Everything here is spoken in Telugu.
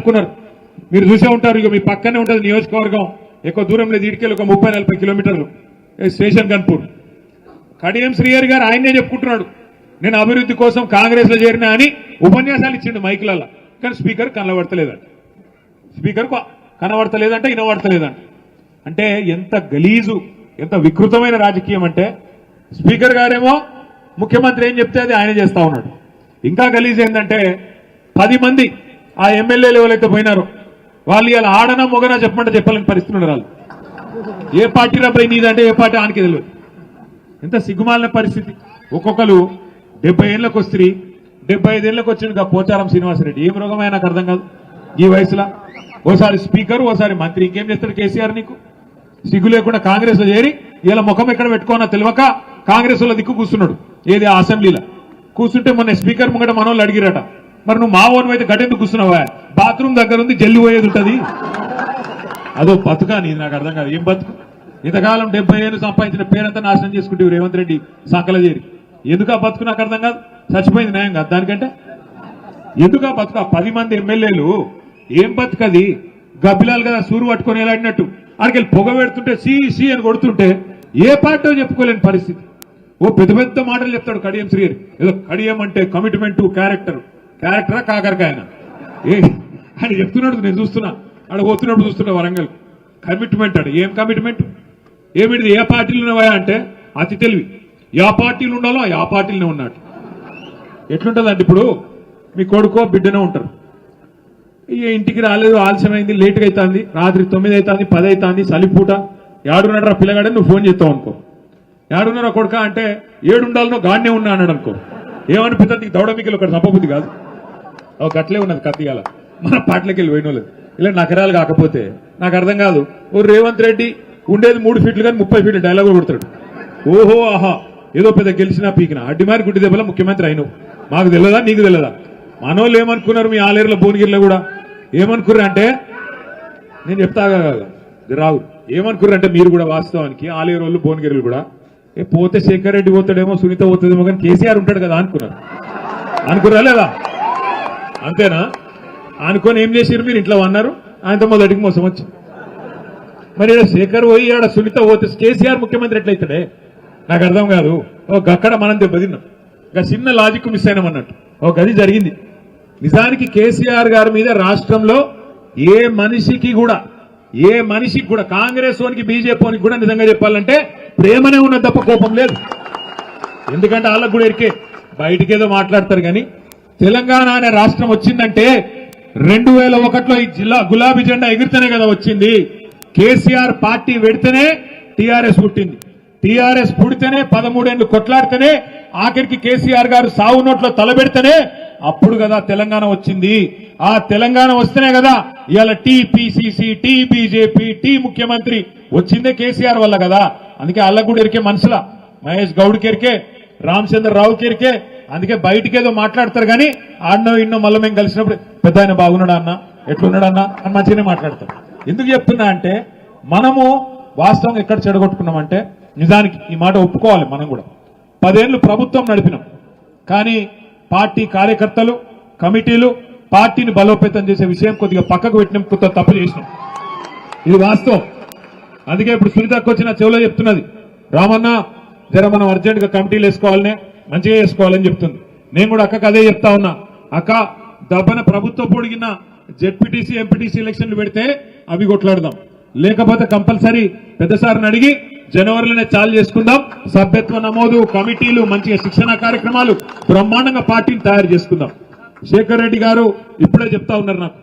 చెప్పుకున్నారు. మీరు చూసే ఉంటారు, ఇక మీ పక్కనే ఉంటుంది నియోజకవర్గం, ఎక్కువ దూరం లేదు, ఇటుకెళ్ళి ఒక 30-40 కిలోమీటర్లు స్టేషన్ గన్పూర్. కడియం శ్రీహరి గారు ఆయనే చెప్పుకుంటున్నాడు, నేను అభివృద్ధి కోసం కాంగ్రెస్ లో చేరినా అని ఉపన్యాసాలు ఇచ్చిండు మైకులలో. కానీ స్పీకర్ కనబడతలేదంట, స్పీకర్ కనబడతలేదంట, వినబడతలేదంట. అంటే ఎంత గలీజు, ఎంత వికృతమైన రాజకీయం అంటే స్పీకర్ గారేమో ముఖ్యమంత్రి ఏం చెప్తే అది ఆయన చేస్తా ఉన్నాడు. ఇంకా గలీజ్ ఏంటంటే 10 మంది ఆ ఎమ్మెల్యేలు ఎవరైతే పోయినారో వాళ్ళు ఇలా ఆడనా మొగనా చెప్పమంటే చెప్పాలని పరిస్థితి ఉన్నారు. వాళ్ళు ఏ పార్టీ రబ్బాయి నీదంటే ఏ పార్టీ ఆనికి తెలియదు. ఎంత సిగ్గుమాలిన పరిస్థితి. ఒక్కొక్కరు 70 ఏళ్ళకి వస్తుంది, 75 ఏళ్ళకి వచ్చిన పోచారం శ్రీనివాసరెడ్డి ఏం రోగమైనా నాకు అర్థం కాదు. ఈ వయసులో ఓసారి స్పీకర్, ఓసారి మంత్రి, ఇంకేం చేస్తాడు కేసీఆర్? నీకు సిగ్గు లేకుండా కాంగ్రెస్ లో చేరి ఇలా ముఖం ఎక్కడ పెట్టుకోనా తెలియక కాంగ్రెస్ లో దిక్కు కూర్చున్నాడు. ఏది అసెంబ్లీలో కూర్చుంటే మొన్న స్పీకర్ ముంగట మనోళ్ళు అడిగిరట, మరి నువ్వు మా ఓన్ అయితే గట్టెందుకు కూర్చున్నావా? బాత్రూమ్ దగ్గర ఉంది, జల్లి పోయేది ఉంటుంది. అదో బతుకా నీది? నాకు అర్థం కాదు. ఏం బతుకు? ఇంతకాలం 70 ఏళ్ళు సంపాదించిన పేరంతా నాశనం చేసుకుంటే రేవంత్ రెడ్డి సంకల చేరి ఎందుకు ఆ బతుకు? నాకు అర్థం కాదు. చచ్చిపోయింది న్యాయం కాదు దానికంటే. ఎందుకు ఆ బతుకు? 10 మంది ఎమ్మెల్యేలు ఏం బతుకది? గబ్బిలాలు కదా సూరు పట్టుకొని ఎలాడినట్టు అక్కడికి పొగ పెడుతుంటే సి అని కొడుతుంటే ఏ పార్టీ చెప్పుకోలేని పరిస్థితి. ఓ పెద్ద పెద్ద మాటలు చెప్తాడు కడియం శ్రీహరి. ఏదో కడియం అంటే కమిట్మెంట్, క్యారెక్టరా కాకరకాయన ఏ అని చెప్తున్నాడు. నేను చూస్తున్నా, ఆడ పోతున్నప్పుడు చూస్తున్నా వరంగల్. కమిట్మెంట్ అడు. ఏం కమిట్మెంట్? ఏమిటి? ఏ పార్టీలు ఉన్నావా అంటే అతి తెలివి. యా పార్టీలు ఉండాలో ఆ పార్టీలోనే ఉన్నాడు. ఎట్లుంటుందంటే ఇప్పుడు మీ కొడుకో బిడ్డనే ఉంటారు, ఇక ఇంటికి రాలేదు, ఆలస్యమైంది, లేట్గా అవుతుంది, రాత్రి 9 అవుతుంది, 10 అవుతుంది, చలిపూట, ఏడున్నాడు రా పిల్లగాడని నువ్వు ఫోన్ చేస్తావు అనుకో. ఏడున్నారా కొడుక అంటే 7 ఉండాలనో గాడినే ఉన్నా అన్నాడు అనుకో. ఏమనిపిస్తుంది? నీకు దౌడమికలు ఒకటి సంపబుద్ధి కాదు. ఒక అట్లే ఉన్నది కత్తిగాల మన పాటలకి వెళ్ళి పోయిన వాళ్ళు. ఇలా నకరాలు కాకపోతే నాకు అర్థం కాదు. ఓ రేవంత్ రెడ్డి ఉండేది 3 ఫీట్లు కానీ 30 ఫీట్లు డైలాగ్ కొడతాడు. ఓహో ఆహా ఏదో పెద్ద గెలిచినా పీకిన అడ్డిమారి గుడ్డి దెబ్బల ముఖ్యమంత్రి అయినవు. మాకు తెలియదా? నీకు తెలియదా? మనోళ్ళు ఏమనుకున్నారు? మీ ఆలేరులో భువనగిరిలో కూడా ఏమనుకుర్రు అంటే, నేను చెప్తా రావు, ఏమనుకుర్రు అంటే మీరు కూడా వాస్తవానికి ఆలేరు వాళ్ళు భువనగిరిలు కూడా పోతే శేఖర్ రెడ్డి పోతాడేమో, సునీత పోతుందేమో, కానీ కేసీఆర్ ఉంటాడు కదా అనుకున్నారు. అనుకురా లేదా? అంతేనా? అనుకొని ఏం చేసారు మీరు? ఇంట్లో అన్నారు, ఆయనతో మొదటికి మోసం వచ్చి. మరి ఇక్కడ శేఖర్ పోయి ఆడ సునీత పోతే కేసీఆర్ ముఖ్యమంత్రి ఎట్లయితాడే? నాకు అర్థం కాదు. అక్కడ మనం దెబ్బతిన్నాం. ఇంకా చిన్న లాజిక్ మిస్ అయినాం అన్నట్టు ఒక గది జరిగింది. నిజానికి కేసీఆర్ గారి మీద రాష్ట్రంలో ఏ మనిషికి కూడా కాంగ్రెస్ వానికి బీజేపీ కూడా నిజంగా చెప్పాలంటే ప్రేమనే ఉన్న తప్ప కోపం లేదు. ఎందుకంటే వాళ్ళకు కూడా ఎరికే బయటికేదో మాట్లాడతారు. కానీ తెలంగాణ అనే రాష్ట్రం వచ్చిందంటే 2001లో ఈ జిల్లా గులాబీ జెండా ఎగిరితేనే కదా వచ్చింది. కేసీఆర్ పార్టీ పెడితేనే టీఆర్ఎస్ పుట్టింది. టీఆర్ఎస్ పుడితేనే 13 ఏళ్లు కొట్లాడితేనే ఆఖరికి కేసీఆర్ గారు సావు నోట్లో తలబెడితేనే అప్పుడు కదా తెలంగాణ వచ్చింది. ఆ తెలంగాణ వస్తేనే కదా ఇవాళ టీపీసీసీ, టీ బీజేపీ, టీ ముఖ్యమంత్రి వచ్చిందే కేసీఆర్ వల్ల కదా. అందుకే అల్లకు కూడా ఎరికే మనసులా, మహేష్ గౌడ్కి ఎరికే, రామచంద్రరావుకి ఎరికే. అందుకే బయటికేదో మాట్లాడతారు కానీ ఆడనో ఇన్నో మళ్ళీ మేము కలిసినప్పుడు పెద్ద ఆయన బాగున్నాడా అన్న, ఎట్లున్నాడన్నా అని మంచిగానే మాట్లాడతారు. ఎందుకు చెప్తున్నా అంటే మనము వాస్తవం ఎక్కడ చెడగొట్టుకున్నామంటే, నిజానికి ఈ మాట ఒప్పుకోవాలి, మనం కూడా 10 ఏళ్లు ప్రభుత్వం నడిపినాం. కానీ పార్టీ కార్యకర్తలు, కమిటీలు పార్టీని బలోపేతం చేసే విషయం కొద్దిగా పక్కకు పెట్టినాం, కొత్త తప్పు చేసినాం. ఇది వాస్తవం. అందుకే ఇప్పుడు సునీతకు వచ్చిన చెవులో చెప్తున్నది, రామన్న జర మనం అర్జెంట్ గా కమిటీలు వేసుకోవాలనే, మంచిగా చేసుకోవాలని చెప్తుంది. నేను కూడా అక్కకు అదే చెప్తా ఉన్నా. అక్క దబ్బన ప్రభుత్వం పొడిగిన జెడ్పీటీసీ, ఎంపీటీసీ ఎలక్షన్లు పెడితే అవి కొట్లాడదాం, లేకపోతే కంపల్సరీ పెద్దసారిని అడిగి జనవరిలోనే చాలు చేసుకుందాం. సభ్యత్వ నమోదు, కమిటీలు, మంచిగా శిక్షణ కార్యక్రమాలు, బ్రహ్మాండంగా పార్టీని తయారు చేసుకుందాం. శేఖర్ రెడ్డి గారు ఇప్పుడే చెప్తా ఉన్నారు నాకు,